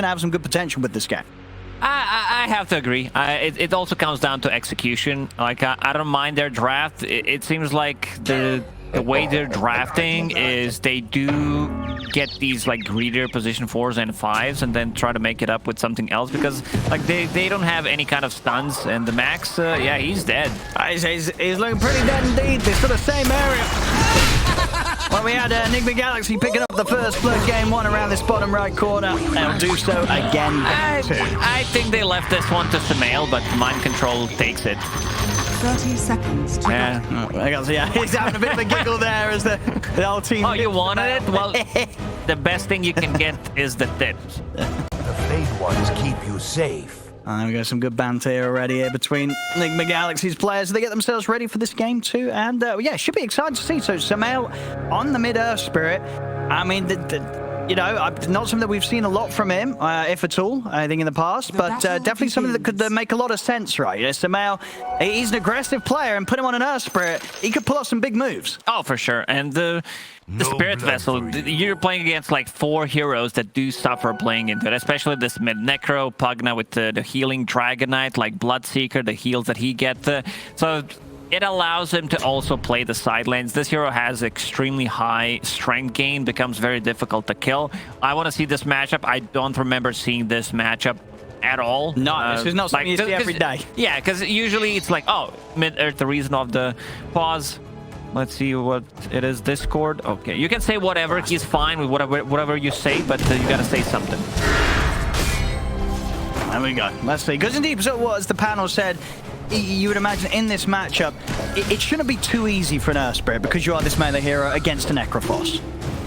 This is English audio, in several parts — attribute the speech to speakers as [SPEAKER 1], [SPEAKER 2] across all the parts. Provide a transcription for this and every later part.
[SPEAKER 1] to have some good potential with this game.
[SPEAKER 2] I have to agree. It also comes down to execution. Like, I don't mind their draft. It seems like the way they're drafting is they do get these like greedier position 4s and 5s and then try to make it up with something else, because like they don't have any kind of stuns, and the Max, yeah, he's dead.
[SPEAKER 1] He's looking pretty dead indeed. They're still the same area. Well, we had Enigma Galaxy picking up the first blood game 1 around this bottom right corner. They'll do so again.
[SPEAKER 2] I think they left this one to Samael, but Mind Control takes it.
[SPEAKER 3] 30 seconds to
[SPEAKER 1] Yeah, he's having a bit of a giggle there as the whole team.
[SPEAKER 2] Oh, you wanted it? Well, the best thing you can get is the tips.
[SPEAKER 4] The fade ones keep you safe.
[SPEAKER 1] We got some good banter here already here between Enigma Galaxy's players. They get themselves ready for this game too, and yeah, should be exciting to see. So Samael on the mid-earth spirit. I mean, you know, not something that we've seen a lot from him, if at all, I think in the past, but definitely something that could make a lot of sense, right? You know, Samael, he's an aggressive player, and put him on an Earth Spirit, he could pull off some big moves.
[SPEAKER 2] Oh, for sure. And the Spirit Vessel, you're playing against like 4 heroes that do suffer playing into it, especially this mid Necro, Pugna with the healing Dragonite, like Bloodseeker, the heals that he gets. So it allows him to also play the side lanes. This hero has extremely high strength gain, becomes very difficult to kill. I want to see this matchup. I don't remember seeing this matchup at all.
[SPEAKER 1] No, this is not something you see every day.
[SPEAKER 2] Yeah, because usually it's like, oh, mid-earth, the reason of the pause. Let's see what it is. Discord. Okay, you can say whatever. He's fine with whatever you say, but you gotta say something.
[SPEAKER 1] There we go. Let's see. Because indeed, so what as the panel said, you would imagine in this matchup, it shouldn't be too easy for an Earth Spirit because you are this melee hero against a Necrophos.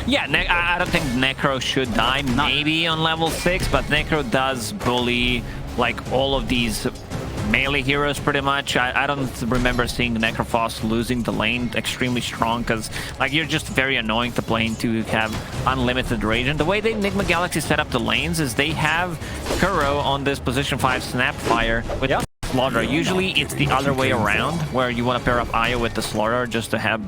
[SPEAKER 2] Yeah, I don't think Necro should die, maybe on level 6, but Necro does bully like all of these melee heroes pretty much. I don't remember seeing Necrophos losing the lane extremely strong, because like you're just very annoying to play into, have unlimited rage. And the way the Enigma Galaxy set up the lanes is they have Kuro on this position 5 Snapfire with Slaughter. Usually it's the other way around, where you want to pair up Io with the Slaughter just to have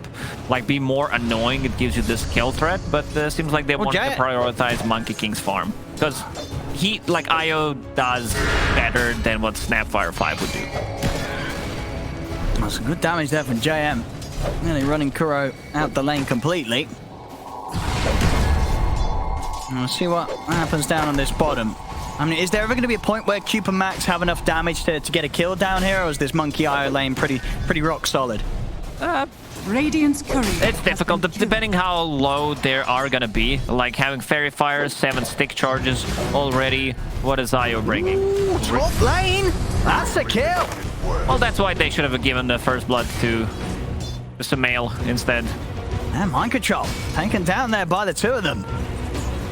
[SPEAKER 2] like be more annoying. It gives you this kill threat, but seems like they want to prioritize Monkey King's farm, because he, like, Io does better than what Snapfire 5 would do.
[SPEAKER 1] That's some good damage there from JM. Nearly running Kuro out the lane completely. And we'll see what happens down on this bottom. I mean, is there ever going to be a point where Cube and Max have enough damage to get a kill down here, or is this Monkey Io lane pretty rock solid?
[SPEAKER 3] Radiant's courier.
[SPEAKER 2] It's difficult, depending how low they are gonna be. Like having Fairy Fire, 7 stick charges already. What is Io bringing?
[SPEAKER 1] Ooh, top lane! That's a kill!
[SPEAKER 2] Well, that's why they should have given the first blood to Samael instead.
[SPEAKER 1] And Mind Control taken down there by the 2 of them.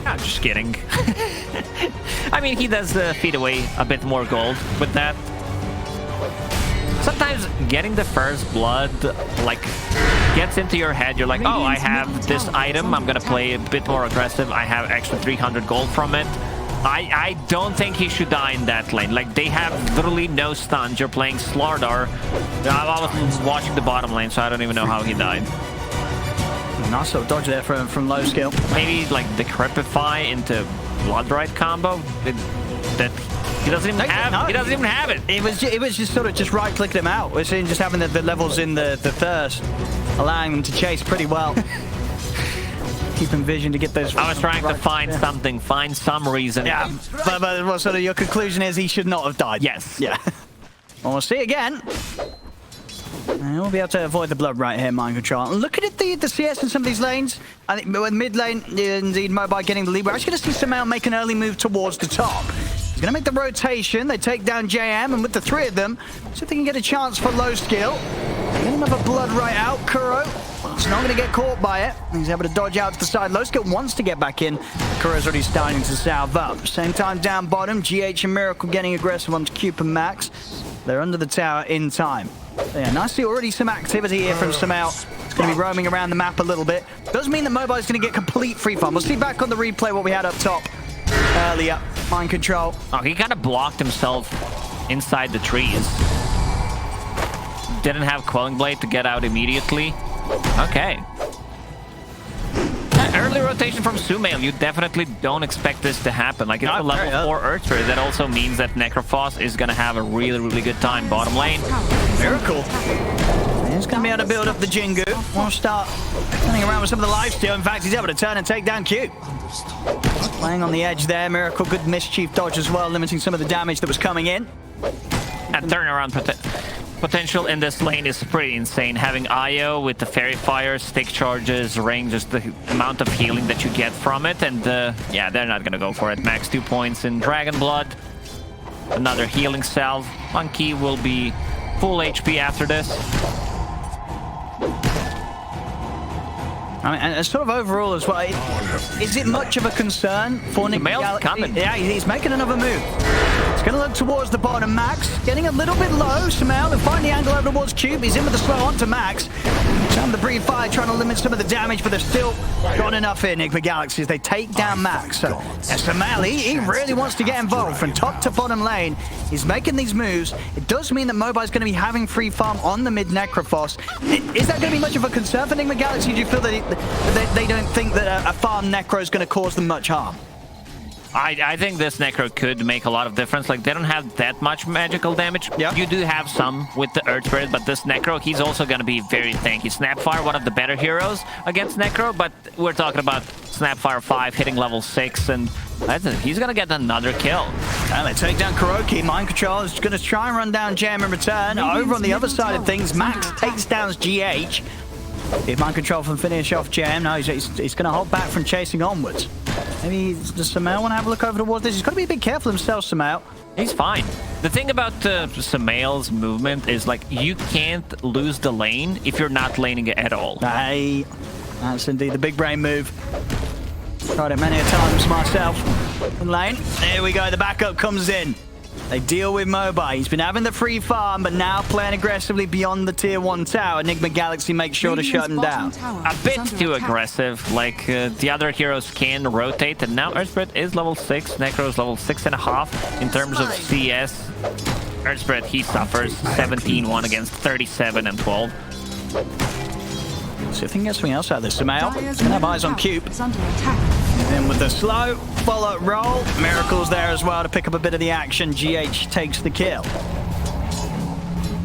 [SPEAKER 2] I'm just kidding. I mean, he does feed away a bit more gold with that. Sometimes getting the first blood, like, gets into your head. You're like, oh, I have this item. I'm going to play a bit more aggressive. I have extra 300 gold from it. I don't think he should die in that lane. Like, they have literally no stuns. You're playing Slardar. I was watching the bottom lane, so I don't even know how he died.
[SPEAKER 1] Nice little dodge there from low skill.
[SPEAKER 2] Maybe, like, Decrepify into Bloodrite combo? That he doesn't even have. No, he doesn't even have it.
[SPEAKER 1] It was just sort of just right clicking him out. We're seeing just having the levels in the thirst, allowing them to chase pretty well. Keeping vision to get those.
[SPEAKER 2] I was trying to find something, find some reason.
[SPEAKER 1] Yeah, but what sort of your conclusion is he should not have died?
[SPEAKER 2] Yes.
[SPEAKER 1] Yeah. Well, we'll see again. And we'll be able to avoid the blood right here, Mind Control. Look at it, the CS in some of these lanes. I think with mid lane, indeed, Mobile getting the lead. We're actually going to see Samael make an early move towards the top. He's going to make the rotation. They take down JM, and with the 3 of them, see if they can get a chance for low skill. Get him a blood right out. Kuro, it's not going to get caught by it. He's able to dodge out to the side. Low skill wants to get back in. Kuro's already starting to salve up. Same time down bottom, GH and Miracle getting aggressive onto Cube and Max. They're under the tower in time. So yeah, nicely already some activity here from Samael. It's going to be roaming around the map a little bit. Does mean that Mobile is going to get complete free farm. We'll see back on the replay what we had up top earlier. Mind Control.
[SPEAKER 2] Oh, he kind of blocked himself inside the trees. Didn't have Quelling Blade to get out immediately. Okay. early rotation from Sumail. You definitely don't expect this to happen. Like, it's a level 4 Earth Spirit. That also means that Necrophos is going to have a really, really good time bottom lane.
[SPEAKER 1] Miracle. He's going to be able to build up the Jingu. Won't start turning around with some of the lifesteal. In fact, he's able to turn and take down Q. Playing on the edge there. Miracle, good mischief dodge as well, limiting some of the damage that was coming in.
[SPEAKER 2] That turnaround potential in this lane is pretty insane. Having Io with the Fairy Fire, stick charges, ring, just the amount of healing that you get from it. And yeah, they're not going to go for it. Max 2 points in Dragon Blood. Another healing salve. Monkey will be full HP after this.
[SPEAKER 1] I mean, and sort of overall as well, is it much of a concern for Nick?
[SPEAKER 2] Coming.
[SPEAKER 1] Yeah, he's making another move. He's going to look towards the bottom. Max getting a little bit low. Sumail and find the angle over towards Cube. He's in with the slow onto Max. Time to breathe fire, trying to limit some of the damage, but they're still got enough here, Enigma Galaxies. They take down Max. So Sumail, he really wants to get involved from top to bottom lane. He's making these moves. It does mean that Mobile's going to be having free farm on the mid Necrophos. Is that going to be much of a concern for Enigma Galaxy? Do you feel that they don't think that a farm Necro is going to cause them much harm?
[SPEAKER 2] I think this Necro could make a lot of difference. Like, they don't have that much magical damage.
[SPEAKER 1] Yep.
[SPEAKER 2] You do have some with the Earth Spirit, but this Necro, he's also going to be very tanky. Snapfire, one of the better heroes against Necro, but we're talking about Snapfire 5 hitting level 6, and he's going to get another kill.
[SPEAKER 1] And they take down Kuroki. Mind Control is going to try and run down Jam in return. Over on the other side of things, Max takes down GH. If Mind Control can finish off Jam, no, he's going to hold back from chasing onwards. Maybe does Sumail want to have a look over towards this? He's got to be a bit careful himself, Sumail.
[SPEAKER 2] He's fine. The thing about Sumail's movement is, like, you can't lose the lane if you're not laning it at all.
[SPEAKER 1] Hey, that's indeed the big brain move. Tried it many a times myself. In lane, there we go, the backup comes in. They deal with Mobai. He's been having the free farm, but now playing aggressively beyond the tier 1 tower. Enigma Galaxy makes sure to shut him down.
[SPEAKER 2] A bit too aggressive. Like, the other heroes can rotate, and now Earth Spirit is level 6. Necro is level 6.5 in terms of CS. Earth Spirit, he suffers 17-1 against 37 and 12.
[SPEAKER 1] See if he can get something else out of this. Sumail going to have eyes on Cube. Then with the slow follow roll, Miracle's there as well to pick up a bit of the action. GH takes the kill.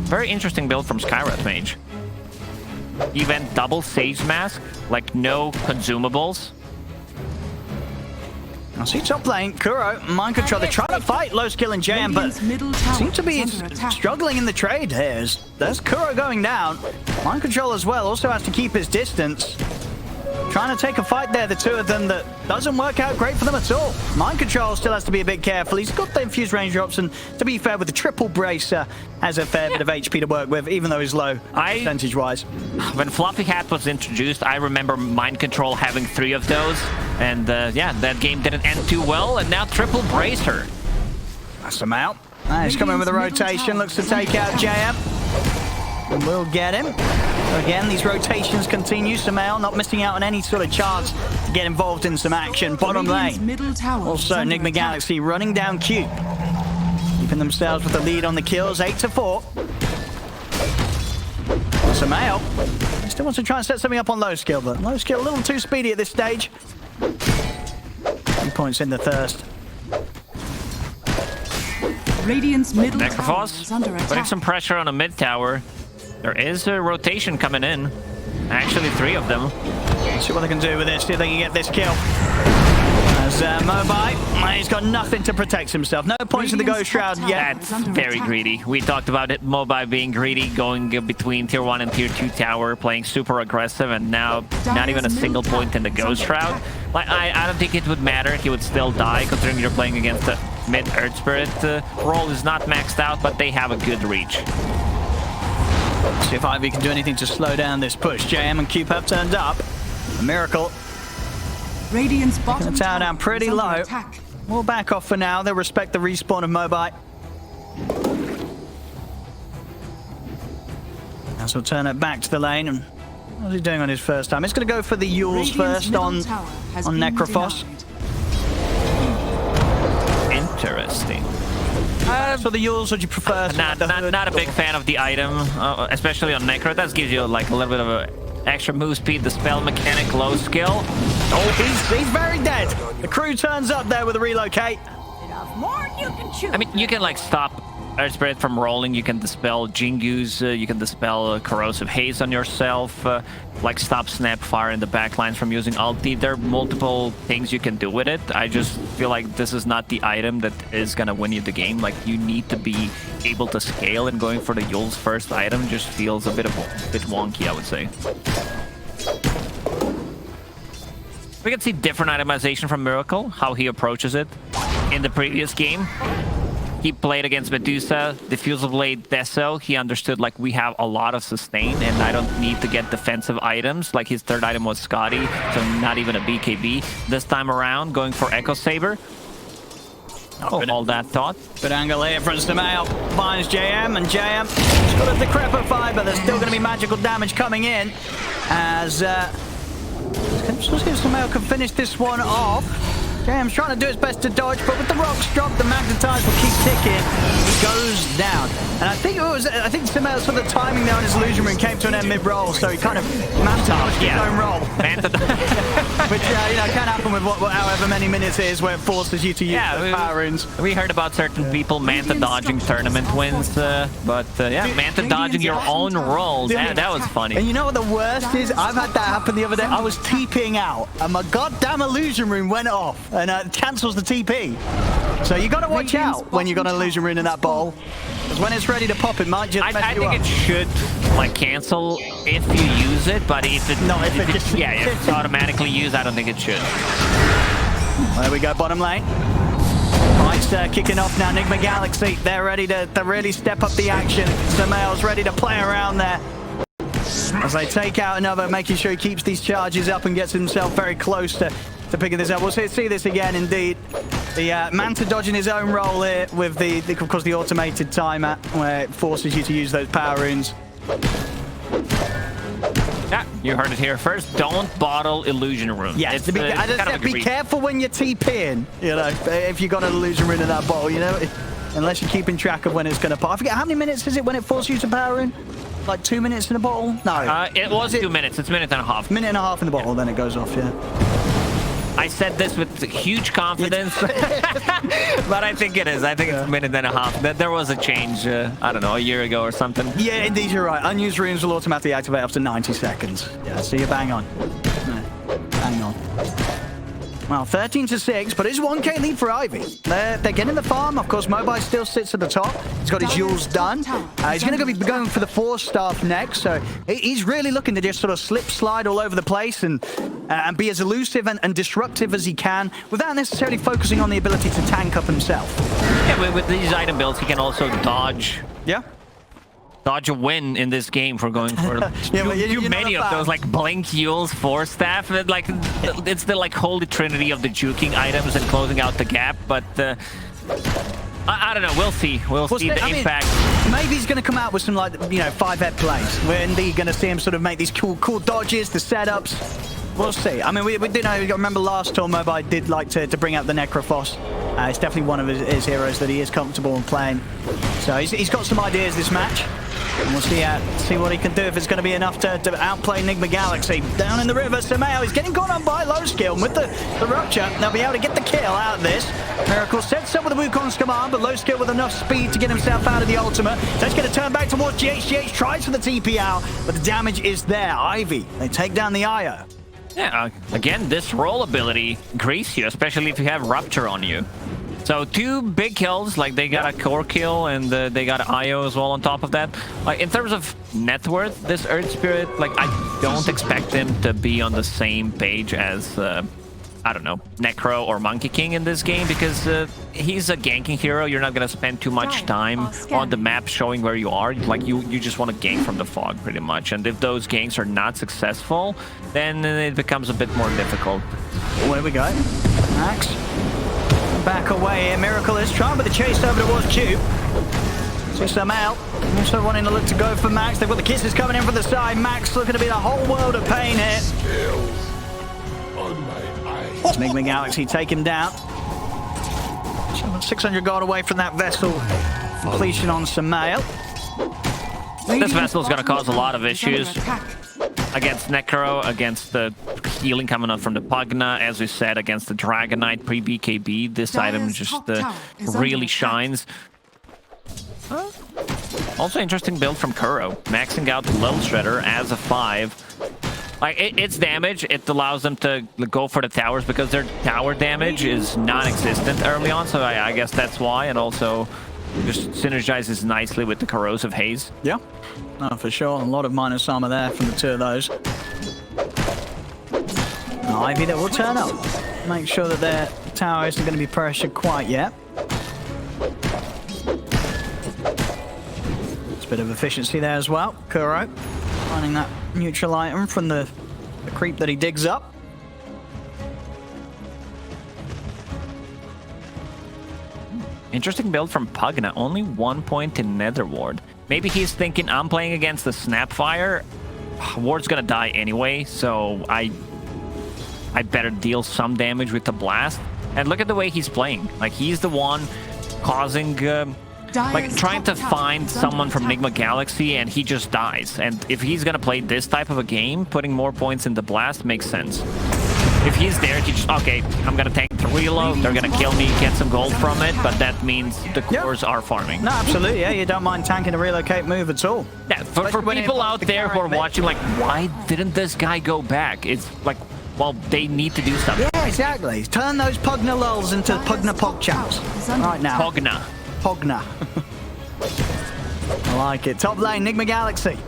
[SPEAKER 2] Very interesting build from Skywrath Mage. He went double Sage Mask, like no consumables.
[SPEAKER 1] I see top lane, Kuro, Mind Control. They're trying to fight low skill and Jam, but seem to be struggling in the trade here. There's Kuro going down. Mind Control as well also has to keep his distance. Trying to take a fight there, the two of them, that doesn't work out great for them at all. Mind Control still has to be a bit careful. He's got the infused range drops, and to be fair, with the triple bracer, has a fair bit of HP to work with, even though he's low percentage-wise.
[SPEAKER 2] When Fluffy Hat was introduced, I remember Mind Control having 3 of those, and yeah, that game didn't end too well, and now triple bracer.
[SPEAKER 1] That's him out. He's coming with a rotation, looks to take out JM. And we'll get him. Again, these rotations continue. Sumail not missing out on any sort of chance to get involved in some action. Bottom lane. Also, Enigma Galaxy running down Cube. Keeping themselves with the lead on the kills, 8-4. Sumail still wants to try and set something up on low skill, but low skill a little too speedy at this stage. 2 points in the thirst.
[SPEAKER 3] Radiant's middle
[SPEAKER 2] Necrophos putting some pressure on a mid tower. There is a rotation coming in. Actually, 3 of them.
[SPEAKER 1] Let's see what they can do with this. See if they can get this kill. As Mobai, he's got nothing to protect himself. No points in the Ghost Shroud yet.
[SPEAKER 2] That's very greedy. We talked about it, Mobai being greedy, going between tier 1 and tier 2 tower, playing super aggressive, and now not even a single point in the Ghost Shroud. Like, I don't think it would matter. He would still die, considering you're playing against a mid Earth Spirit. Roll is not maxed out, but they have a good reach.
[SPEAKER 1] See if iVy can do anything to slow down this push. JM and Cube have turned up. A miracle.
[SPEAKER 3] Radiant's bottom
[SPEAKER 1] the tower down pretty low. We'll back off for now. They'll respect the respawn of Mobai. Now we'll turn it back to the lane. And what's he doing on his first time? He's going to go for the Yules first on Necrophos.
[SPEAKER 2] Interesting.
[SPEAKER 1] So the Yules, would you prefer?
[SPEAKER 2] Not a big fan of the item, especially on Necro. That gives you like a little bit of extra move speed, the spell mechanic, low skill.
[SPEAKER 1] Oh, he's very dead. The crew turns up there with a relocate.
[SPEAKER 3] More you can chew.
[SPEAKER 2] I mean, you can like stop Earth Spirit from rolling, you can dispel Jingus, you can dispel Corrosive Haze on yourself, like stop Snapfire in the backlines from using ulti. There are multiple things you can do with it. I just feel like this is not the item that is gonna win you the game. Like, you need to be able to scale, and going for the Yule's first item just feels a bit wonky, I would say. We can see different itemization from Miracle, how he approaches it. In the previous game, he played against Medusa, Diffusal Blade, Deso. He understood, like, we have a lot of sustain and I don't need to get defensive items. Like, his third item was Scotty, so not even a BKB. This time around, going for Echo Saber. All that thought.
[SPEAKER 1] Good angle here from Samael. Finds JM, and JM has got a Decrepify, but there's still going to be magical damage coming in. As let's see if Samael can finish this one off. JM's trying to do his best to dodge, but with the rocks dropped, the magnetize will keep ticking. He goes down. And I think Samael saw the timing there on his illusion ring came to an end mid-roll, so he kind of mapped out his own roll. Which, can happen with however many minutes it is where it forces you to use the power runes.
[SPEAKER 2] We heard about certain people Manta dodging tournament wins, Manta dodging your own rolls. That was funny.
[SPEAKER 1] And you know what the worst is? I've had that happen the other day. I was TPing out, and my goddamn illusion rune went off, and it cancels the TP. So you got to watch out when you got an illusion rune in that bowl, because when it's ready to pop, it might just mess you up.
[SPEAKER 2] I think it should like cancel if you use it, but if it's automatically used, I don't think it should.
[SPEAKER 1] There we go, bottom lane. Fights kicking off now. Enigma Galaxy, they're ready to really step up the action. Samael's ready to play around there as they take out another, making sure he keeps these charges up and gets himself very close to picking this up. We'll see this again, indeed. The Manta dodging his own roll here with of course, the automated timer where it forces you to use those power runes.
[SPEAKER 2] Yeah, you heard it here first. Don't bottle illusion rune.
[SPEAKER 1] Yes, be careful when you're TPing. You know, if you got an illusion rune in that bottle, you know, unless you're keeping track of when it's going to pop. I forget how many minutes is it when it forces you to power rune? Like 2 minutes in a bottle? No.
[SPEAKER 2] It was 2 minutes. It's a minute and a half.
[SPEAKER 1] Minute and a half in the bottle, then it goes off. Yeah.
[SPEAKER 2] I said this with huge confidence, but I think it is. I think it's a minute and a half. There was a change, I don't know, a year ago or something.
[SPEAKER 1] Yeah, indeed, you're right. Unused runes will automatically activate after 90 seconds. Yeah, so you're bang on. Bang on. Well, 13-6, but it's 1k lead for iVy. They're getting the farm. Of course, Mobile still sits at the top. He's got his Yules done. He's going to be going for the 4-staff next, so he's really looking to just sort of slide all over the place and be as elusive and disruptive as he can without necessarily focusing on the ability to tank up himself.
[SPEAKER 2] Yeah, with these item builds, he can also dodge.
[SPEAKER 1] Yeah.
[SPEAKER 2] Dodge a win in this game for going for too many of those, like Blink, Yules, 4-staff. Like, it's the like holy trinity of the juking items and closing out the gap. But I don't know. We'll see. We'll see the impact.
[SPEAKER 1] Maybe he's going to come out with some, like, 5-ep plays. We're indeed going to see him sort of make these cool dodges, the setups. We'll see. I mean, we do know. Remember last tour, Mobile did like to bring out the Necrophos. It's definitely one of his heroes that he is comfortable in playing. So he's got some ideas this match. And we'll see what he can do, if it's going to be enough to outplay Enigma Galaxy. Down in the river, Samael, he's getting gone on by low skill. And with the rupture, they'll be able to get the kill out of this. Miracle sets up with the Wukong's command, but low skill with enough speed to get himself out of the ultimate. So he's going to turn back towards GH. GH tries for the TP out, but the damage is there. iVy, they take down the IO.
[SPEAKER 2] Yeah, again, this roll ability grease you, especially if you have Rupture on you. So 2 big kills, like they got a core kill and they got an IO as well on top of that. Like, in terms of net worth, this Earth Spirit, like, I don't expect him to be on the same page as, I don't know, Necro or Monkey King in this game, because he's a ganking hero. You're not going to spend too much time on the map showing where you are. Like, you just want to gank from the fog, pretty much. And if those ganks are not successful, then it becomes a bit more difficult.
[SPEAKER 1] Where we go? Max. Back away here. Miracle is trying with the chase over towards Cube. See Samael also wanting to look to go for Max. They've got the kisses coming in from the side. Max looking to be the whole world of pain here. Enigma Galaxy take him down. 600 gold away from that vessel. Completion on Samael.
[SPEAKER 2] This vessel's going to cause a lot of issues. against Necro, against the healing coming up from the Pugna, as we said, against the Dragonite pre-BKB. This item just really shines. Also interesting build from Kuro, maxing out Little Shredder as a 5. Like, it's damage. It allows them to go for the towers because their tower damage is non-existent early on, so I guess that's why. And also just synergizes nicely with the Corrosive Haze.
[SPEAKER 1] Yeah, no, for sure. A lot of minus armor there from the two of those. iVy that will turn up. Make sure that their tower isn't going to be pressured quite yet. It's a bit of efficiency there as well. Kuro finding that neutral item from the creep that he digs up.
[SPEAKER 2] Interesting build from Pugna. Only 1 point in Nether Ward. Maybe he's thinking, I'm playing against the Snapfire. Ward's gonna die anyway, so I better deal some damage with the blast. And look at the way he's playing. Like, he's the one causing, like, trying to find someone from Enigma Galaxy, and he just dies. And if he's gonna play this type of a game, putting more points in the blast makes sense. If he's there, he just, okay, I'm gonna tank the reload, they're gonna kill me, get some gold from it, but that means the cores are farming.
[SPEAKER 1] No, absolutely, yeah, you don't mind tanking a relocate move at all.
[SPEAKER 2] Yeah, for people out there who are watching, like, why didn't this guy go back? It's like, well, they need to do something.
[SPEAKER 1] Yeah, exactly. Turn those Pugna lulls into Pugna Pogchows right now.
[SPEAKER 2] Pugna.
[SPEAKER 1] Pugna. I like it. Top lane, Enigma Galaxy.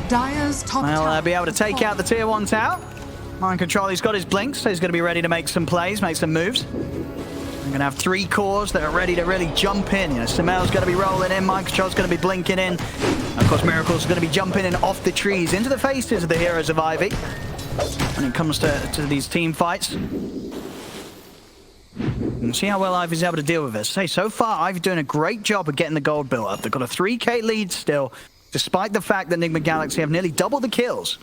[SPEAKER 3] Dire's top
[SPEAKER 1] Well,
[SPEAKER 3] tower
[SPEAKER 1] they'll be able to take out the tier 1 tower. Mind Control, he's got his blinks, so he's going to be ready to make some plays, make some moves. I'm going to have 3 cores that are ready to really jump in. You know, Samel's going to be rolling in, Mind Control's going to be blinking in. Of course, Miracle's going to be jumping in off the trees into the faces of the heroes of iVy when it comes to these team fights. And see how well iVy's able to deal with this. Hey, so far, iVy doing a great job of getting the gold built up. They've got a 3k lead still, despite the fact that Enigma Galaxy have nearly double the kills.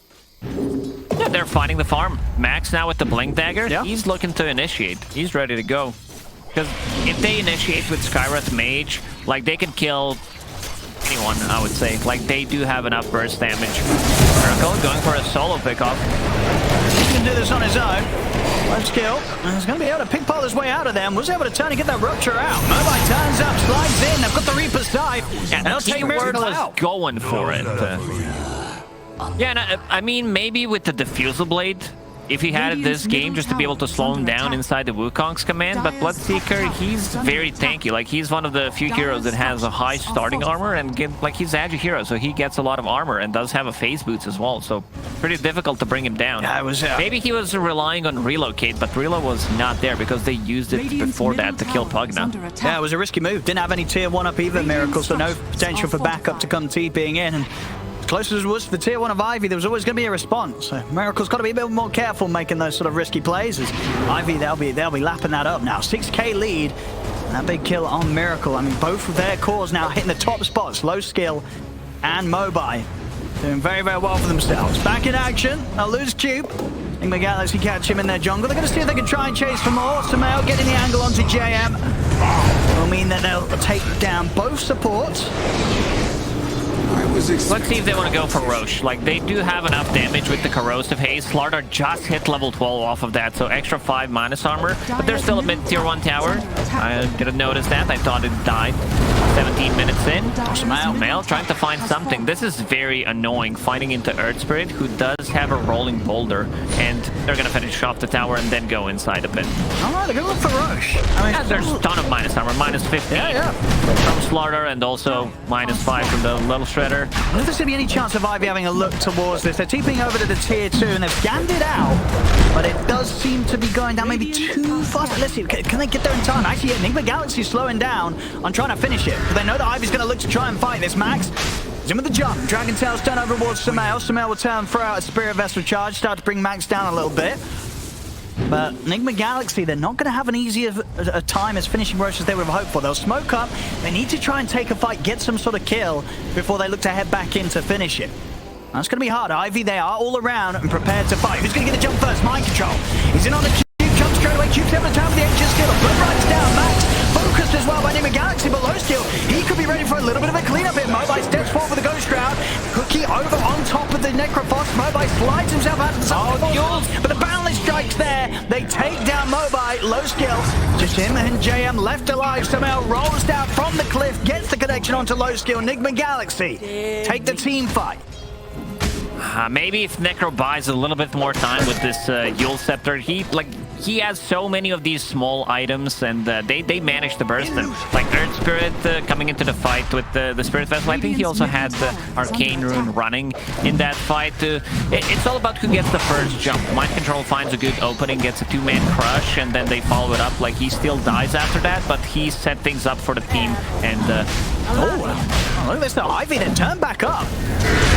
[SPEAKER 2] Yeah, they're fighting the farm. Max now with the Blink Dagger.
[SPEAKER 1] Yeah.
[SPEAKER 2] He's looking to initiate. He's ready to go. Because if they initiate with Skywrath Mage, like, they can kill anyone, I would say. Like, they do have enough burst damage. Miracle going for a solo pickoff.
[SPEAKER 1] He can do this on his own. Low skill. And he's going to be able to pickpole his way out of them. Was able to turn and get that rupture out. Mobile turns up, slides in. They've got the Reaper's Dive.
[SPEAKER 2] Yeah,
[SPEAKER 1] they'll take Miracle
[SPEAKER 2] was
[SPEAKER 1] out.
[SPEAKER 2] going for it. Yeah, and I mean, maybe with the Diffusal Blade, if he had this game just to be able to slow him down inside the Wukong's command, but Bloodseeker, he's very tanky. Like, he's one of the few heroes that has a high starting armor, and he's an Agi hero, so he gets a lot of armor and does have a phase boots as well, so pretty difficult to bring him down.
[SPEAKER 1] Yeah, it was,
[SPEAKER 2] maybe he was relying on Relocate, but Reload was not there because they used it before that to kill Pugna.
[SPEAKER 1] Yeah, it was a risky move. Didn't have any tier 1 up either, Miracle, so no potential for backup to come TPing in. And close as it was to the tier 1 of iVy, there was always going to be a response. So Miracle's got to be a bit more careful making those sort of risky plays. As iVy, they'll be lapping that up now. 6k lead. And that big kill on Miracle. I mean, both of their cores now hitting the top spots. Low skill and Mobi. Doing very, very well for themselves. Back in action. They'll lose Cube. Enigma Galaxy catch him in their jungle. They're going to see if they can try and chase for more. Samel getting the angle onto JM. Will mean that they'll take down both supports.
[SPEAKER 2] Let's see if they want to go for Roche. Like, they do have enough damage with the Corrosive Haze. Slardar just hit level 12 off of that, so extra 5 minus armor. But there's still a mid-tier 1 tower. I didn't notice that. I thought it died 17 minutes in. Male trying to find something. This is very annoying, fighting into Earth Spirit, who does have a rolling boulder. And they're going to finish off the tower and then go inside a bit.
[SPEAKER 1] All right, they're going to look for Roche. I mean,
[SPEAKER 2] yeah, there's a ton of minus armor. Minus 15 from Slardar, and also minus 5 from the Little Shredder.
[SPEAKER 1] I don't know if there's going to be any chance of iVy having a look towards this. They're TPing over to the tier 2 and they've scanned it out, but it does seem to be going down maybe too fast. Let's see, can they get there in time? Actually, Enigma Galaxy is slowing down on trying to finish it, but they know that iVy's going to look to try and fight this. Max is in with the jump. Dragon Tail's turn over towards Samel. Samel will turn, throw out a Spirit Vessel charge, start to bring Max down a little bit. But Enigma Galaxy, they're not going to have an easy a time as finishing Roche as they would have hoped for. They'll smoke up. They need to try and take a fight, get some sort of kill before they look to head back in to finish it. That's going to be hard. iVy, they are all around and prepared to fight. Who's going to get the jump first? Mind Control. He's in on the Cube, jumps straight away. Cube's able to tap with the ancient skill. Blood rides down. Max focused as well by Enigma Galaxy, but low skill. He could be ready for a little bit of a cleanup here. Mobi steps forward with the Ghost Shroud. Cookie over on top of the Necrophos. Mobile slides himself out of the side.
[SPEAKER 2] Jules.
[SPEAKER 1] But the boundless strike's there. They take down Mobile. Low skill. Just him and JM left alive. Somehow rolls down from the cliff. Gets the connection onto low skill. Enigma Galaxy take the team fight.
[SPEAKER 2] Maybe if Necro buys a little bit more time with this Yule Scepter, he has so many of these small items, and they managed to burst them. Like Earth Spirit coming into the fight with the Spirit Vessel. I think he also had the Arcane Rune running in that fight. It's all about who gets the first jump. Mind Control finds a good opening, gets a two-man crush, and then they follow it up. Like, he still dies after that, but he set things up for the team, and
[SPEAKER 1] Oh, look at this though. iVy then turned back up.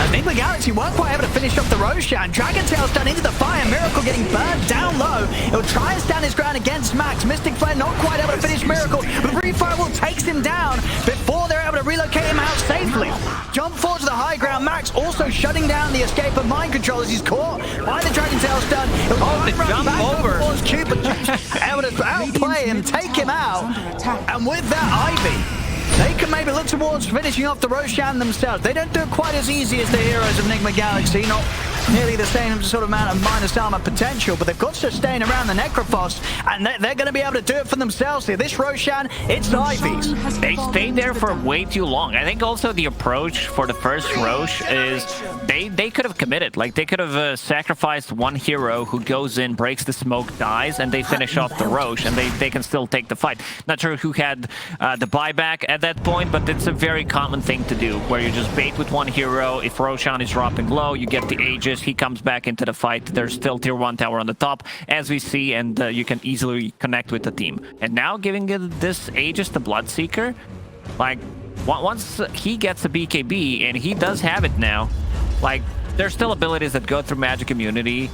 [SPEAKER 1] Enigma Galaxy weren't quite able to finish off the Roshan. Dragon Tail's done into the fire. Miracle getting burned down low. He'll try and stand his ground against Max. Mystic Flare not quite able to finish Miracle. But Refire will takes him down before they're able to relocate him out safely. Jump forward to the high ground. Max also shutting down the escape of Mind Control as he's caught by the Dragon Tail stun. He'll run back
[SPEAKER 2] over.
[SPEAKER 1] towards Cupid. Able to outplay him, take him out. And with that, iVy, they can maybe look towards finishing off the Roshan themselves. They don't do it quite as easy as the heroes of Enigma Galaxy. Not nearly the same sort of amount of minus armor potential, but they've got to sustain around the Necrophos, and they're going to be able to do it for themselves here. This Roshan, it's iVy's.
[SPEAKER 2] they stayed there for way too long. I think also the approach for the first Roche is they could have committed. Like, they could have sacrificed one hero who goes in, breaks the smoke, dies, and they finish off the Roche, and they can still take the fight. Not sure who had the buyback at that point, but it's a very common thing to do, where you just bait with one hero. If Roshan is dropping low, you get the Aegis, he comes back into the fight. There's still tier 1 tower on the top, as we see, and you can easily connect with the team. And now giving this Aegis to Bloodseeker, like, once he gets a BKB, and he does have it now, like, there's still abilities that go through magic immunity,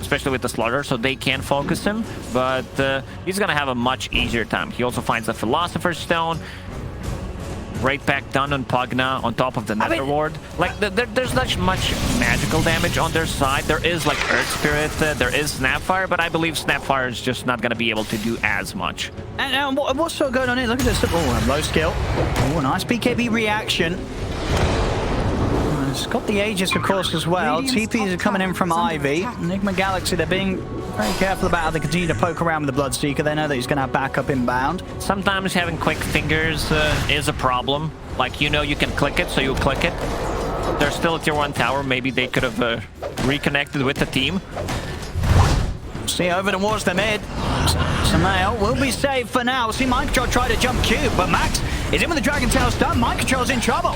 [SPEAKER 2] especially with the Slaughter, so they can focus him, but he's gonna have a much easier time. He also finds a Philosopher's Stone. Right back done on Pugna on top of the Nether Ward. Like, there's not much magical damage on their side. There is, like, Earth Spirit, there is Snapfire, but I believe Snapfire is just not going to be able to do as much.
[SPEAKER 1] And what's sort of going on here? Look at this. Oh, low skill. Oh, nice BKB reaction. It's got the Aegis, of course, as well. TPs are coming in from iVy. Enigma Galaxy, they're being very careful about how they continue to poke around with the Bloodseeker. They know that he's going to have backup inbound.
[SPEAKER 2] Sometimes having quick fingers is a problem. Like, you know you can click it, so you click it. There's still a tier 1 tower. Maybe they could have reconnected with the team.
[SPEAKER 1] See, over towards the mid. Samael will be safe for now. See, Mind Control try to jump Cube, but Max is in with the Dragon Tail stun. Mind Control's in trouble.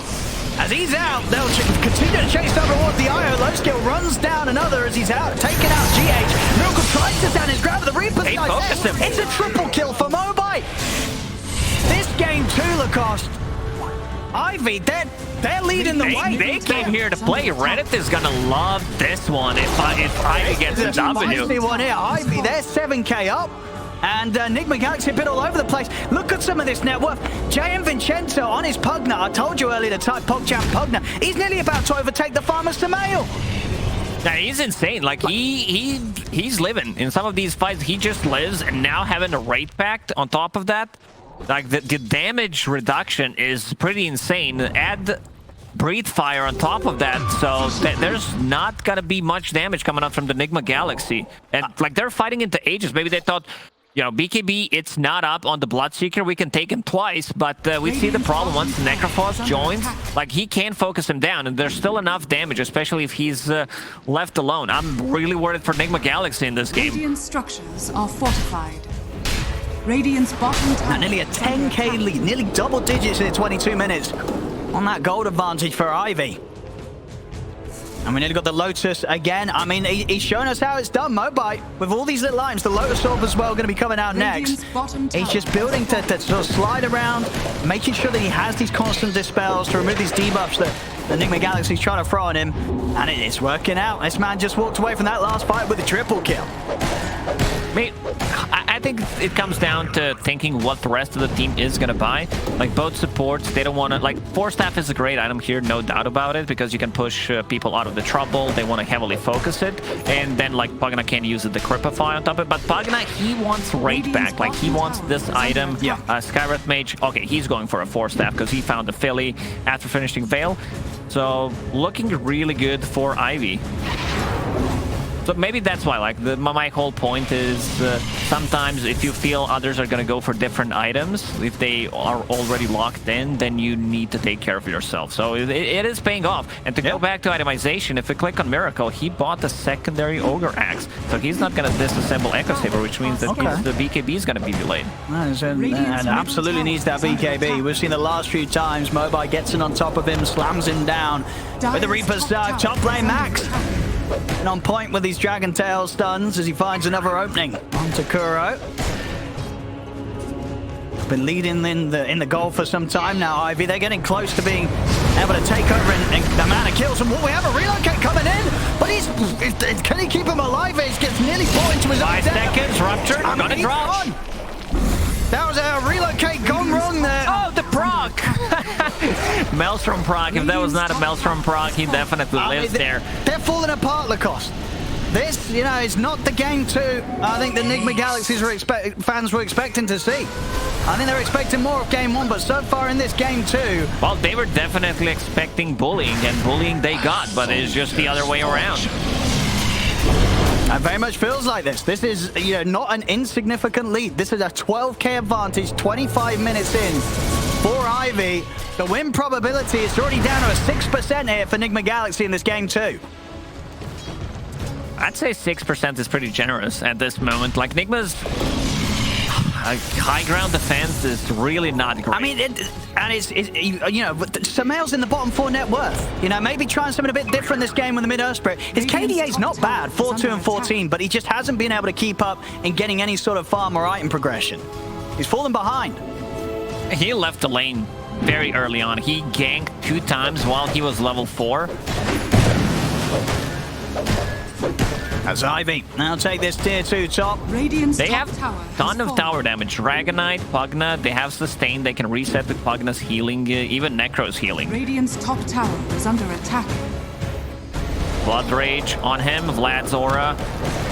[SPEAKER 1] As he's out, they'll continue to chase down towards the IO. Low skill runs down another as he's out. Taking out GH. Miracle tries to stand his ground with the Reaper's
[SPEAKER 2] They focused him.
[SPEAKER 1] It's a triple kill for Mobile. This game too, Lacoste. iVy, they're leading the way.
[SPEAKER 2] They came here to play. Reddit is gonna love this one if iVy gets a W.
[SPEAKER 1] Feisty one here. iVy, they're 7k up. And Enigma Galaxy a bit all over the place. Look at some of this net worth. JM Vincenzo on his Pugna. I told you earlier to type PogChamp Pugna. He's nearly about to overtake the Farmer Samael.
[SPEAKER 2] Now, he's insane. Like, he's living in some of these fights. He just lives, and now having a Wraith Pact on top of that, like, the damage reduction is pretty insane. Add Breathe Fire on top of that, so there's not gonna be much damage coming up from the Enigma Galaxy. And like, they're fighting into Aegis. Maybe they thought, you know, BKB, it's not up on the Bloodseeker. We can take him twice, but we see the problem once Necrophos joins. Like, he can focus him down, and there's still enough damage, especially if he's left alone. I'm really worried for Enigma Galaxy in this game.
[SPEAKER 5] Radiant structures are fortified. Radiant's bottom tower.
[SPEAKER 1] Nearly a 10k lead, nearly double digits in 22 minutes on that gold advantage for iVy. And we nearly got the Lotus again. I mean, he's showing us how it's done, Mobile. With all these little items, the Lotus Orb as well going to be coming out next. He's just building to sort of slide around, making sure that he has these constant dispels to remove these debuffs that the Enigma Galaxy's trying to throw on him. And it's working out. This man just walked away from that last fight with a triple kill.
[SPEAKER 2] I think it comes down to thinking what the rest of the team is going to buy. Like, both supports, they don't want to... Like, Force Staff is a great item here, no doubt about it, because you can push people out of the trouble. They want to heavily focus it. And then, like, Pugna can use the Necrophos on top of it. But Pugna, he wants Raid back. Like, he wants this item.
[SPEAKER 1] Yeah.
[SPEAKER 2] Skywrath Mage, okay, he's going for a Force Staff because he found the Philly after finishing Veil. So, looking really good for iVy. So maybe that's why, like, my whole point is sometimes if you feel others are going to go for different items, if they are already locked in, then you need to take care of yourself. So it is paying off. And to go back to itemization, if we click on Miracle, he bought the secondary Ogre Axe. So he's not going to disassemble Echo Saber, which means that the BKB is going to be delayed.
[SPEAKER 1] And absolutely needs that BKB. We've seen the last few times, Mobi gets in on top of him, slams him down with the Reaper's top lane Max. And on point with these Dragon Tail stuns as he finds another opening onto Kuro. Been leading in the goal for some time now, iVy. They're getting close to being able to take over and the amount of kills. And we have a relocate coming in, but can he keep him alive? He gets nearly bought into his own
[SPEAKER 2] 5 seconds, Rupture, gonna drop.
[SPEAKER 1] That was a relocate gone wrong there.
[SPEAKER 2] Oh, the proc! Maelstrom proc. If that was not a Maelstrom proc, he definitely lives there.
[SPEAKER 1] They're falling apart, Lacoste. This, you know, is not the game 2 I think the Enigma Galaxies fans were expecting to see. I think they're expecting more of game 1, but so far in this game 2...
[SPEAKER 2] Well, they were definitely expecting bullying, and bullying they got, but it's just the other way around.
[SPEAKER 1] It very much feels like this. This is, you know, not an insignificant lead. This is a 12k advantage, 25 minutes in for iVy. The win probability is already down to a 6% here for Enigma Galaxy in this game 2.
[SPEAKER 2] I'd say 6% is pretty generous at this moment. Like, Nigma's high ground defense is really not great.
[SPEAKER 1] I mean, it's you know, Samael's in the bottom 4 net worth. You know, maybe trying something a bit different this game with the mid-earth spirit. His KDA's not bad, 4-2 and 14, but he just hasn't been able to keep up in getting any sort of farm or item progression. He's fallen behind.
[SPEAKER 2] He left the lane very early on. He ganked 2 times while he was level 4.
[SPEAKER 1] That's iVy. Now take this tier 2 top.
[SPEAKER 2] They have a ton of tower damage. Dragonite, Pugna, they have sustain. They can reset with Pugna's healing, even Necro's healing.
[SPEAKER 5] Radiant's top tower is under attack.
[SPEAKER 2] Blood Rage on him. Vlad's Aura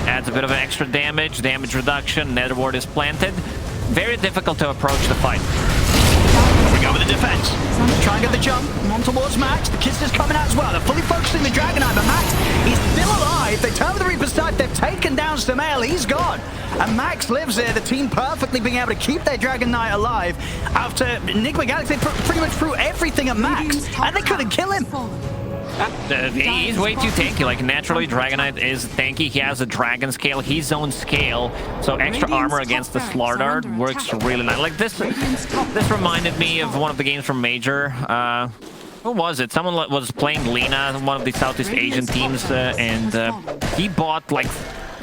[SPEAKER 2] adds a bit of extra damage. Damage reduction. Nether Ward is planted. Very difficult to approach the fight.
[SPEAKER 1] We go with the defense. Try and get the jump on towards Max. The Kiss is coming out as well. They're fully focusing the Dragonite, but Max, he's still alive. They turn with the Reaper's side. They've taken down Samael. He's gone. And Max lives there. The team perfectly being able to keep their Dragonite alive after Enigma Galaxy pretty much threw everything at Max, and they couldn't kill him.
[SPEAKER 2] He's way too tanky. Like, naturally, Dragonite is tanky. He has a dragon scale, his own scale. So extra armor against the Slardar works really nice. Like, this reminded me of one of the games from Major. Who was it? Someone was playing Lina, one of the Southeast Asian teams, and he bought, like,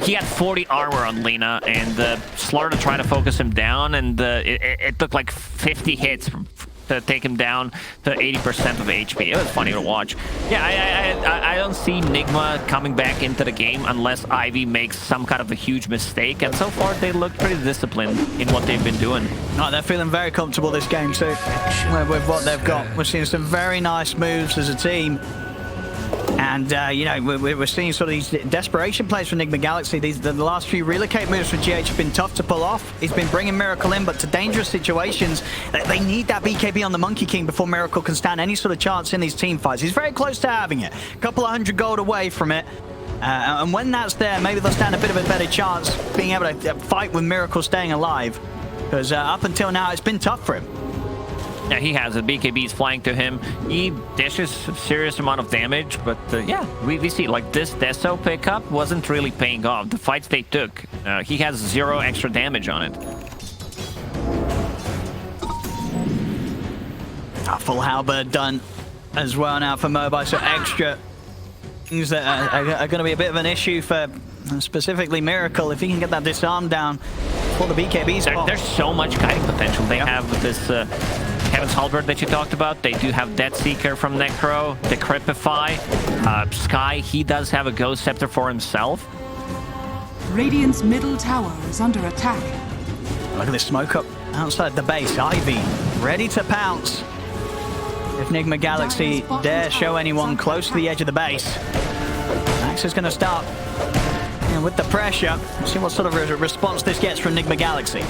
[SPEAKER 2] he had 40 armor on Lina, and Slardar tried to focus him down, and it took like 50 hits to take him down to 80% of HP. It was funny to watch. Yeah, I don't see Nigma coming back into the game unless iVy makes some kind of a huge mistake, and so far they look pretty disciplined in what they've been doing.
[SPEAKER 1] Oh, they're feeling very comfortable this game too with what they've got. We're seeing some very nice moves as a team. And, you know, we're seeing sort of these desperation plays for Enigma Galaxy. The last few relocate moves for GH have been tough to pull off. He's been bringing Miracle in, but to dangerous situations, they need that BKB on the Monkey King before Miracle can stand any sort of chance in these team fights. He's very close to having it. A couple of 100 gold away from it. And when that's there, maybe they'll stand a bit of a better chance being able to fight with Miracle staying alive. Because up until now, it's been tough for him.
[SPEAKER 2] Yeah, he has it. BKB is flying to him. He dishes a serious amount of damage, but yeah, we see, like, this Deso pickup wasn't really paying off. The fights they took, he has 0 extra damage on it.
[SPEAKER 1] A full halberd done as well now for Mobi, so extra things that are going to be a bit of an issue for specifically Miracle if he can get that disarm down for the BKBs.
[SPEAKER 2] There's so much kiting potential. They have this Heaven's Halberd that you talked about. They do have Bloodseeker from Necro, Decrepify. Sky, he does have a Ghost Scepter for himself.
[SPEAKER 5] Radiant's middle tower is under attack.
[SPEAKER 1] Look at this smoke up outside the base. iVy ready to pounce. If Nigma Galaxy dare show anyone close to the edge of the base, Max is going to start with the pressure. See what sort of response this gets from Nigma Galaxy.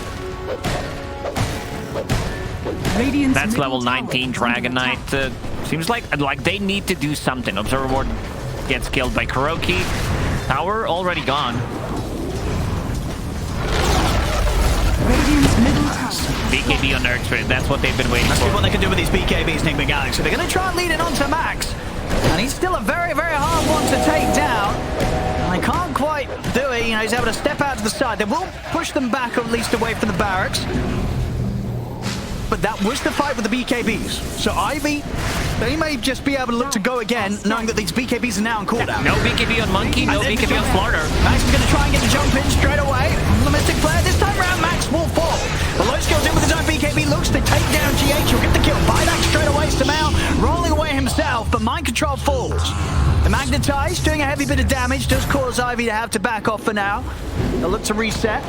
[SPEAKER 5] Radiant's
[SPEAKER 2] That's
[SPEAKER 5] middle
[SPEAKER 2] level
[SPEAKER 5] tower
[SPEAKER 2] 19
[SPEAKER 5] is
[SPEAKER 2] Dragon
[SPEAKER 5] under
[SPEAKER 2] Knight.
[SPEAKER 5] attack.
[SPEAKER 2] Seems like they need to do something. Observer Ward gets killed by Kuroki. Tower already gone.
[SPEAKER 5] Radiant's middle tower.
[SPEAKER 2] BKB on Nurk Spirit. That's what they've been waiting
[SPEAKER 1] Let's see
[SPEAKER 2] for.
[SPEAKER 1] what they can do with these BKBs, Nigma Galaxy. They're going to try and lead it on to Max. And he's still a very, very hard one to take down. And they can't quite do it. You know, he's able to step out to the side. They will push them back at least away from the barracks. But that was the fight with the BKBs. So iVy, they may just be able to look to go again, knowing that these BKBs are now on cooldown.
[SPEAKER 2] No BKB on Monkey, no BKB on Slarter.
[SPEAKER 1] Max is going to try and get the jump in straight away. The Mystic Flare. This time around, Max will fall. The low skill's in with his own BKB. Looks to take down GH. He'll get the kill. Buyback straight away. Samel rolling away himself, but Mind Control falls. The Magnetize doing a heavy bit of damage. Does cause iVy to have to back off for now. They'll look to reset.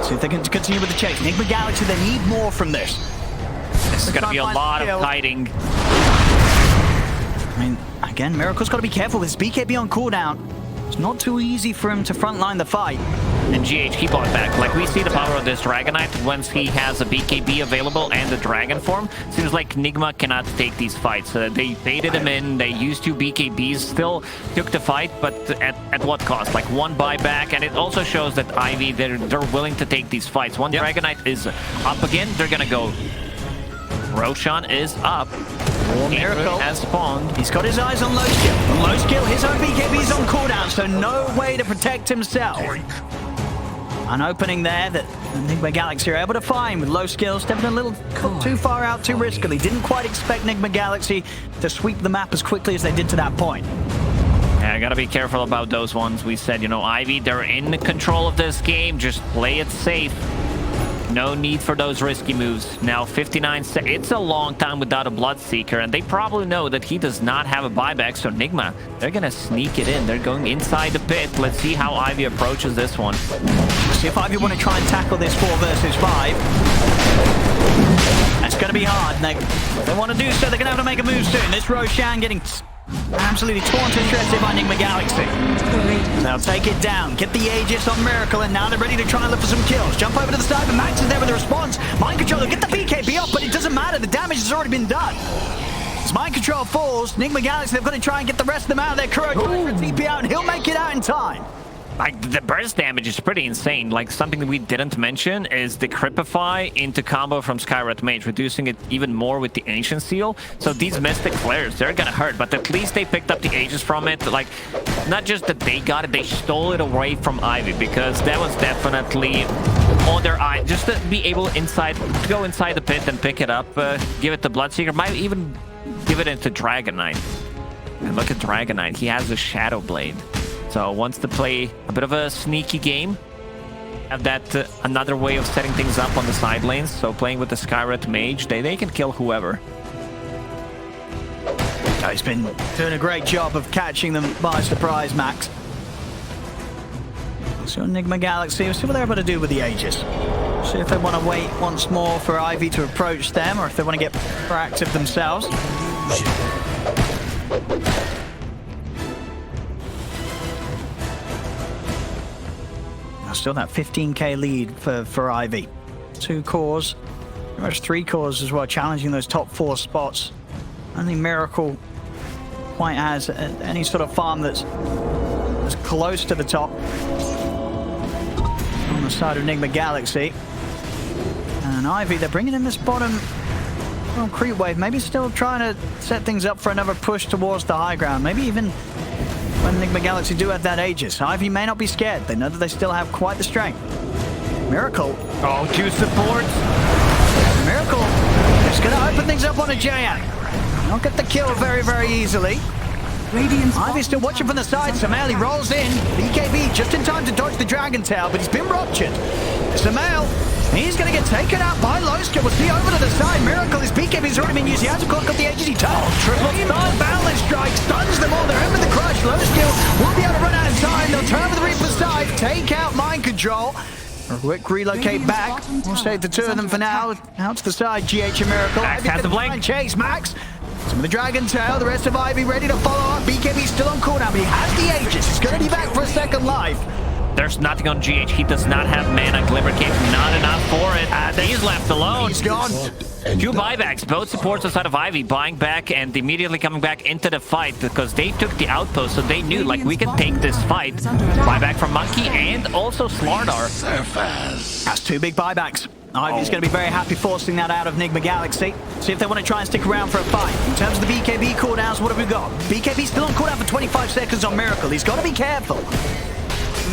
[SPEAKER 1] See if they can continue with the chase. Nigma Galaxy, they need more from this.
[SPEAKER 2] This is going to be a lot of fighting.
[SPEAKER 1] I mean, again, Miracle's got to be careful with his BKB on cooldown. It's not too easy for him to frontline the fight.
[SPEAKER 2] And GH, keep on back. Like, we see the power of this Dragon Knight once he has a BKB available and the Dragon form. Seems like Nigma cannot take these fights. They baited him in. They used 2 BKBs, still took the fight, but at what cost? Like 1 buyback, and it also shows that iVy, they're willing to take these fights. One Dragon Knight is up again, they're going to go. Roshan is up.
[SPEAKER 1] Miracle
[SPEAKER 2] has spawned.
[SPEAKER 1] He's got his eyes on low skill. On low skill, his own BKB is on cooldown, so no way to protect himself. An opening there that Nigma Galaxy are able to find with low skill, stepping a little too far out, too riskily. Didn't quite expect Nigma Galaxy to sweep the map as quickly as they did to that point.
[SPEAKER 2] Yeah, gotta be careful about those ones. We said, you know, iVy, they're in control of this game. Just play it safe. No need for those risky moves. Now 59 seconds. It's a long time without a Bloodseeker, and they probably know that he does not have a buyback. So Nigma, they're gonna sneak it in. They're going inside the pit. Let's see how iVy approaches this one.
[SPEAKER 1] Let's see if iVy want to try and tackle this 4 versus 5. That's gonna be hard. If they want to do so, they're gonna have to make a move soon. This Roshan getting absolutely torn to shreds by Nigma Galaxy. They'll take it down, get the Aegis on Miracle, and now they're ready to try and look for some kills. Jump over to the side, but Max is there with the response. Mind Control, they'll get the BKB off, but it doesn't matter. The damage has already been done. As Mind Control falls, Nigma Galaxy, they've got to try and get the rest of them out of there. Kuro for a TP out, and he'll make it out in time.
[SPEAKER 2] Like, the burst damage is pretty insane. Like, something that we didn't mention is the Cripify into combo from Skywrath Mage, reducing it even more with the Ancient Seal. So these Mystic Flares, they're gonna hurt, but at least they picked up the Aegis from it. Like, not just that they got it, they stole it away from iVy, because that was definitely on their eye. Just to be able to go inside the pit and pick it up, give it to Bloodseeker, might even give it into Dragon Knight. And look at Dragon Knight, he has a Shadow Blade. So wants to play a bit of a sneaky game. Have that another way of setting things up on the side lanes. So playing with the Skywrath Mage, they can kill whoever.
[SPEAKER 1] He's been doing a great job of catching them by surprise, Max. So Nigma Galaxy, we'll see what they're able to do with the Aegis. See if they want to wait once more for iVy to approach them, or if they want to get proactive themselves. Still that 15k lead for iVy. 2 cores, pretty much 3 cores as well, challenging those top 4 spots. Only Miracle quite has any sort of farm that's close to the top on the side of Nigma Galaxy. And iVy, they're bringing in this bottom creep wave, maybe still trying to set things up for another push towards the high ground, maybe even when Nigma Galaxy do have that Aegis. iVy may not be scared. They know that they still have quite the strength. Miracle.
[SPEAKER 2] Oh, 2 supports.
[SPEAKER 1] Miracle is going to open things up on a Jayan. They'll get the kill very, very easily. iVy's still watching from the side. Samel rolls in. BKB just in time to dodge the Dragon Tail, but he's been ruptured. Samel, he's going to get taken out by low skill. We'll see over to the side. Miracle, his BKB's already been used. He hasn't got the Aegis. He triple stun. Balance strike stuns them all. They're in with the crush. Low skill will be able to run out of time. They'll turn with the Reaper's side. Take out control. A quick relocate back. We'll save the two of them for now. Out to the side, GH and Miracle.
[SPEAKER 2] Max has the blink.
[SPEAKER 1] Chase Max. Some of the Dragon Tail. The rest of iVy ready to follow up. BKB still on cooldown, but he has the Aegis. He's going to be back for a second life.
[SPEAKER 2] There's nothing on GH. He does not have mana. Glimmer Cape, not enough for it. He's left alone.
[SPEAKER 1] He's gone.
[SPEAKER 2] Two buybacks, both supports outside of iVy, buying back and immediately coming back into the fight because they took the outpost, so they knew, like, we can take this fight. Buyback from Monkey and also Slardar.
[SPEAKER 1] That's two big buybacks. iVy's going to be very happy forcing that out of Enigma Galaxy. See if they want to try and stick around for a fight. In terms of the BKB cooldowns, what have we got? BKB still on cooldown for 25 seconds on Miracle. He's got to be careful.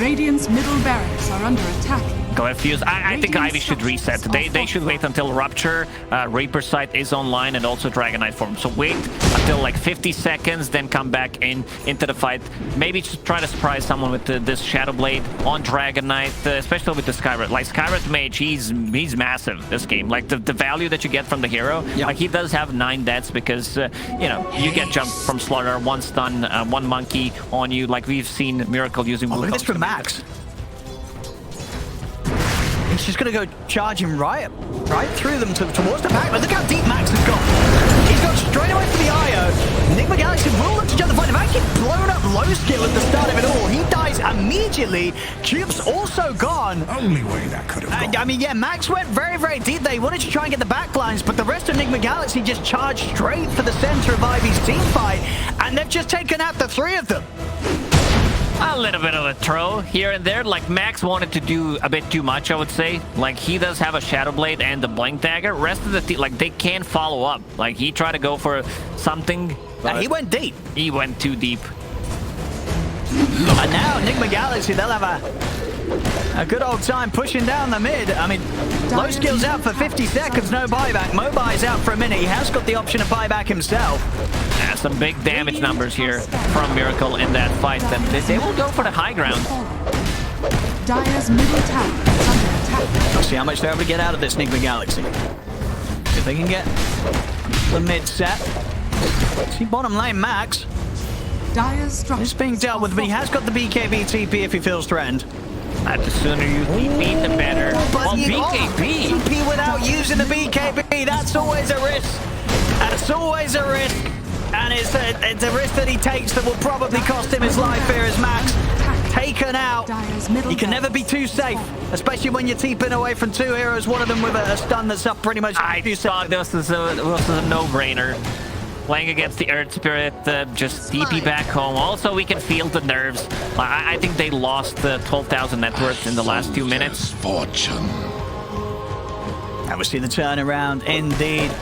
[SPEAKER 5] Radiant's middle barracks are under attack.
[SPEAKER 2] Go ahead, Fuse. I think iVy should reset. They should wait until Rupture, Reaper Sight is online, and also Dragonite form. So wait until like 50 seconds, then come back into the fight. Maybe just try to surprise someone with this Shadow Blade on Dragonite, especially with the Skywrath. Like Skywrath Mage, he's massive this game. Like the value that you get from the hero, like he does have 9 deaths because you know, you get jumped from Slaughter, 1 stun, 1 monkey on you. Like we've seen Miracle using.
[SPEAKER 1] Look at this from Max. He's just going to go charging right through them towards the back. But look how deep Max has gone. He's gone straight away for the IO. Enigma Galaxy will look to jump the fight. They've actually blown up low skill at the start of it all. He dies immediately. Cube's also gone.
[SPEAKER 6] Only way that could have gone.
[SPEAKER 1] I mean, yeah, Max went very, very deep there. He wanted to try and get the backlines, but the rest of Enigma Galaxy just charged straight for the center of iVy's team fight, and they've just taken out the 3 of them.
[SPEAKER 2] A little bit of a throw here and there. Like Max wanted to do a bit too much, I would say. Like he does have a Shadow Blade and the Blink Dagger. Rest of the team, like they can't follow up. Like he tried to go for something.
[SPEAKER 1] He went deep.
[SPEAKER 2] He went too deep.
[SPEAKER 1] And now Enigma Galaxy, they'll have a good old time pushing down the mid. I mean, low skill's out for 50 seconds, no buyback. Mobi's out for a minute. He has got the option to buy back himself.
[SPEAKER 2] Yeah, some big damage numbers here from Miracle in that fight. And they will go for the high ground.
[SPEAKER 5] Dire's middle tower is under attack.
[SPEAKER 1] Let's see how much they're able to get out of this Enigma Galaxy. If they can get the mid set. See bottom lane Max.
[SPEAKER 5] Dire's structure
[SPEAKER 1] It's being dealt with, but he has got the BKB TP if he feels threatened.
[SPEAKER 2] The sooner you TP, the better. Well, BKB.
[SPEAKER 1] TP without using the BKB, that's always a risk. That's always a risk. And it's a risk that he takes that will probably cost him his life here as Max taken out. You can never be too safe, especially when you're TPing away from 2 heroes, one of them with a stun that's up pretty much.
[SPEAKER 2] I thought this was a no-brainer. Playing against the Earth Spirit, just TP back home. Also, we can feel the nerves. I think they lost 12,000 net worth in the last 2 minutes.
[SPEAKER 6] Fortune.
[SPEAKER 1] And we see the turnaround, indeed.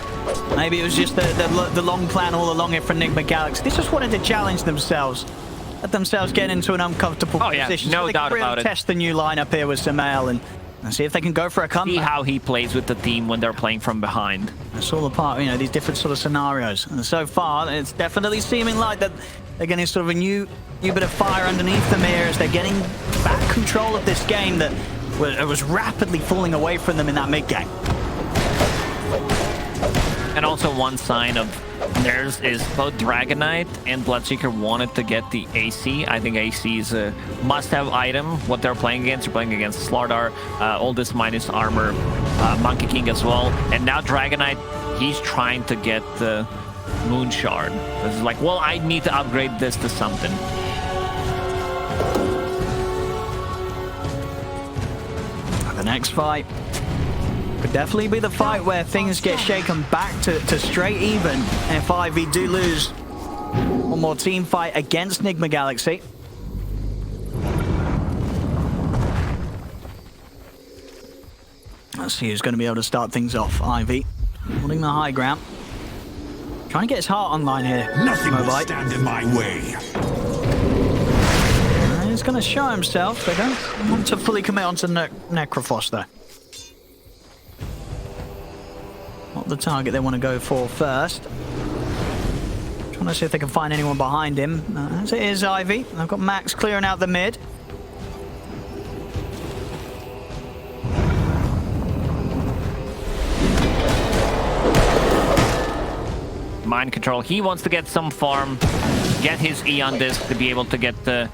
[SPEAKER 1] Maybe it was just the long plan all along here for Enigma Galaxy. They just wanted to challenge themselves. Let themselves get into an uncomfortable position.
[SPEAKER 2] No
[SPEAKER 1] so
[SPEAKER 2] doubt about it.
[SPEAKER 1] Test the new lineup here with Samael and see if they can go for a comeback.
[SPEAKER 2] See how he plays with the team when they're playing from behind.
[SPEAKER 1] It's all a part, you know, these different sort of scenarios. And so far, it's definitely seeming like that they're getting sort of a new bit of fire underneath them here as they're getting back control of this game that was rapidly falling away from them in that mid game.
[SPEAKER 2] And also one sign of theirs is both Dragonite and Bloodseeker wanted to get the AC. I think AC is a must-have item. What they're playing against, you're playing against Slardar, all this minus armor, Monkey King as well. And now Dragonite, he's trying to get the Moon Shard. It's like, well, I need to upgrade this to something.
[SPEAKER 1] The next fight could definitely be the fight where things get shaken back to straight even if iVy do lose one more team fight against Enigma Galaxy. Let's see who's going to be able to start things off. iVy holding the high ground. Trying to get his heart online here.
[SPEAKER 6] Nothing will stand in my way.
[SPEAKER 1] He's going to show himself. They don't want to fully commit onto Necrophos though. Not the target they want to go for first. Trying to see if they can find anyone behind him. As it is iVy. I've got Max clearing out the mid.
[SPEAKER 2] Mind control. He wants to get some farm, get his Eon disc to be able to get the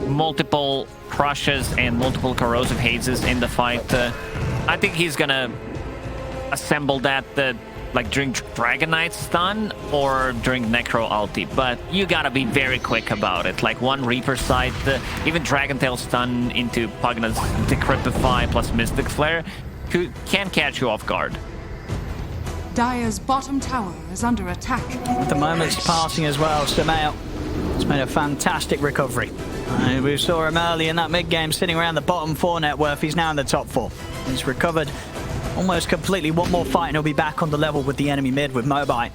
[SPEAKER 2] multiple crushes and multiple corrosive hazes in the fight. I think he's gonna assemble that like during Dragon Knight's stun or during Necro ulti, but you gotta be very quick about it. Like one Reaper sight, even Dragon Tail stun into Pugna's Decrepify plus Mystic Flare can catch you off guard.
[SPEAKER 5] Dire's bottom tower is under attack.
[SPEAKER 1] At the moment's passing as well, Samael has made a fantastic recovery. We saw him early in that mid-game sitting around the bottom 4 net worth. He's now in the top 4. He's recovered almost completely. One more fight and he'll be back on the level with the enemy mid with Mobite.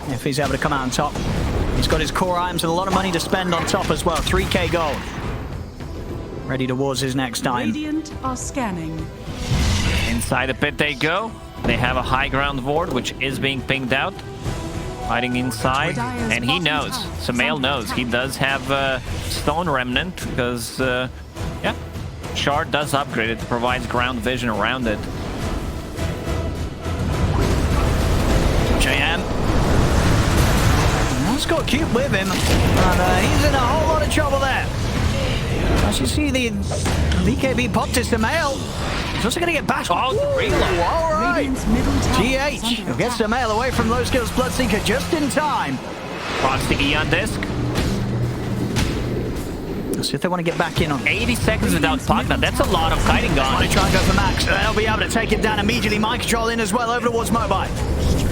[SPEAKER 1] If he's able to come out on top. He's got his core items and a lot of money to spend on top as well. 3k gold. Ready towards his next time.
[SPEAKER 5] Radiant are scanning.
[SPEAKER 2] Inside the pit they go. They have a high ground ward, which is being pinged out. Fighting inside, and he knows. Samael knows. He does have a Stone Remnant, because, yeah, Shard does upgrade it. Provides ground vision around it.
[SPEAKER 1] JM. He's got Cube with him, and he's in a whole lot of trouble there. As you see, the BKB pop to Samael. He's also going to get bashed.
[SPEAKER 2] Oh, reload.
[SPEAKER 1] All right.
[SPEAKER 5] GH.
[SPEAKER 1] GH will get Samael away from low skills Bloodseeker just in time.
[SPEAKER 2] Procs the E on disc.
[SPEAKER 1] Let's see if they want to get back in on
[SPEAKER 2] 80 seconds without Pugna. That's a lot of kiting gone.
[SPEAKER 1] They try and go for Max. They'll be able to take him down immediately. Mind control in as well over towards Mobite.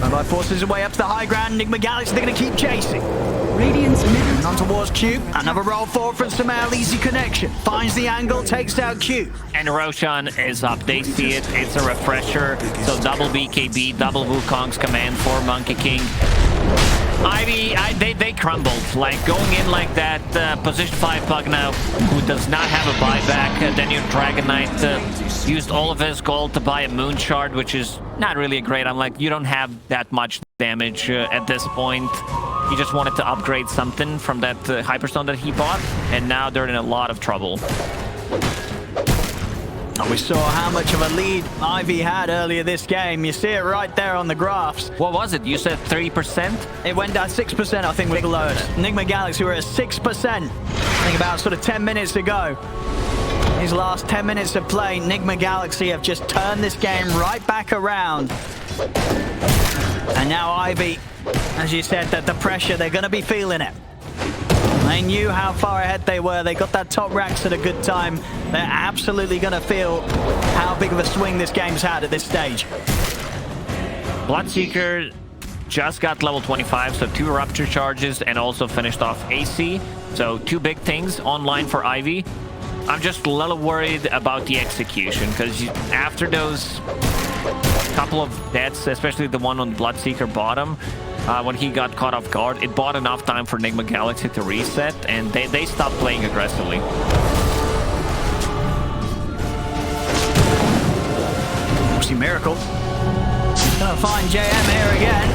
[SPEAKER 1] Mobite forces his way up to the high ground. Enigma Galaxy, they're going to keep chasing.
[SPEAKER 5] Radiant's middle
[SPEAKER 1] And on
[SPEAKER 5] tower
[SPEAKER 1] towards Q.
[SPEAKER 5] is under
[SPEAKER 1] Another
[SPEAKER 5] attack.
[SPEAKER 1] roll forward from Samael. Easy connection. Finds the angle, takes down Q.
[SPEAKER 2] And Roshan is up. They see it. It's a refresher. So double BKB, double Wukong's command for Monkey King. iVy, they crumbled. Like going in like that, position 5 Pugna, who does not have a buyback. Then your Dragon Knight used all of his gold to buy a Moon Shard, which is not really a great. I'm like, you don't have that much damage at this point. He just wanted to upgrade something from that Hyperstone that he bought, and now they're in a lot of trouble.
[SPEAKER 1] We saw how much of a lead iVy had earlier this game. You see it right there on the graphs.
[SPEAKER 2] What was it? You said 3%?
[SPEAKER 1] It went down 6%, I think, with the load. Enigma Galaxy were at 6%. I think about sort of 10 minutes ago. These last 10 minutes of play, Enigma Galaxy have just turned this game right back around. And now iVy, as you said, that the pressure, they're going to be feeling it. They knew how far ahead they were. They got that top racks at a good time. They're absolutely going to feel how big of a swing this game's had at this stage.
[SPEAKER 2] Bloodseeker just got level 25, so 2 Rupture charges and also finished off AC. So 2 big things online for iVy. I'm just a little worried about the execution, because after those couple of deaths, especially the one on Bloodseeker bottom, when he got caught off guard, it bought enough time for Enigma Galaxy to reset, and they stopped playing aggressively.
[SPEAKER 1] We'll see Miracle. Gonna find JM here again.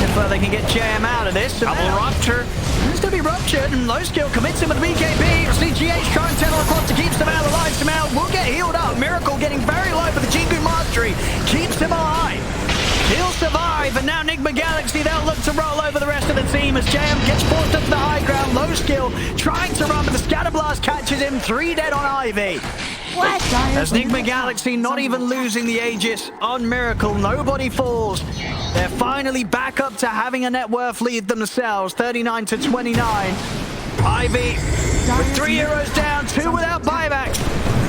[SPEAKER 1] If they can get JM out of this.
[SPEAKER 2] Double Rupture.
[SPEAKER 1] It's going to be ruptured, and low skill commits him with the BKB. See GH trying to tunnel across to keep Samael alive. Samael will get healed up. Miracle getting very low, but the Jingu Mastery keeps him alive. He'll survive, and now Enigma Galaxy, they'll look to roll over the rest of the team as JM gets forced up to the high ground. Low skill trying to run, but the Scatterblast catches him. 3 dead on iVy.
[SPEAKER 3] What?
[SPEAKER 1] As Enigma Galaxy not even losing the Aegis on Miracle, nobody falls. They're finally back up to having a net worth lead themselves, 39 to 29. iVy with 3 heroes down, 2 without buybacks.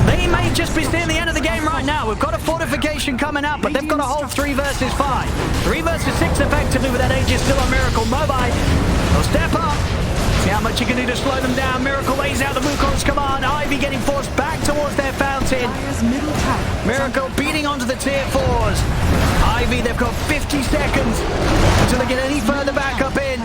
[SPEAKER 1] They may just be seeing the end of the game right now. We've got a fortification coming up, but they've got to hold 3 versus 5. 3 versus 6 effectively with that Aegis still on Miracle. Mobite, they'll step up. See how much you can do to slow them down. Miracle lays out the Wukong's command. iVy getting forced back towards their fountain. Miracle beating onto the tier 4s. iVy, they've got 50 seconds until they get any further back up in.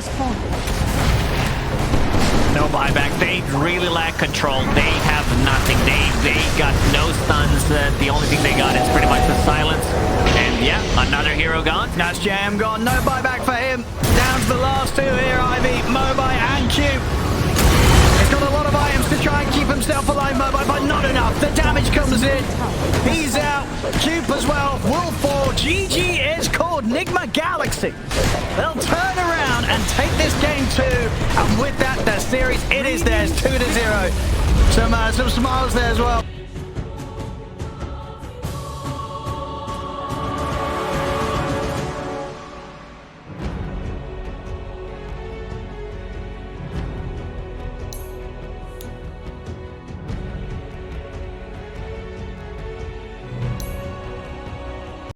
[SPEAKER 2] No buyback. They really lack control. They have nothing. They got no stuns. The only thing they got is pretty much the silence. And yeah, another hero gone.
[SPEAKER 1] That's JM gone. No buyback for him. Down to the last 2 here, iVy, Mobite and Q. He's got a lot of items to try and keep himself alive, Mobite, but not enough. The damage comes in. He's out. Cube as well. Will fall. GG is called. Enigma Galaxy. They'll turn around and take this game too. And with that, the series. It is theirs, 2-0. Some smiles there as well.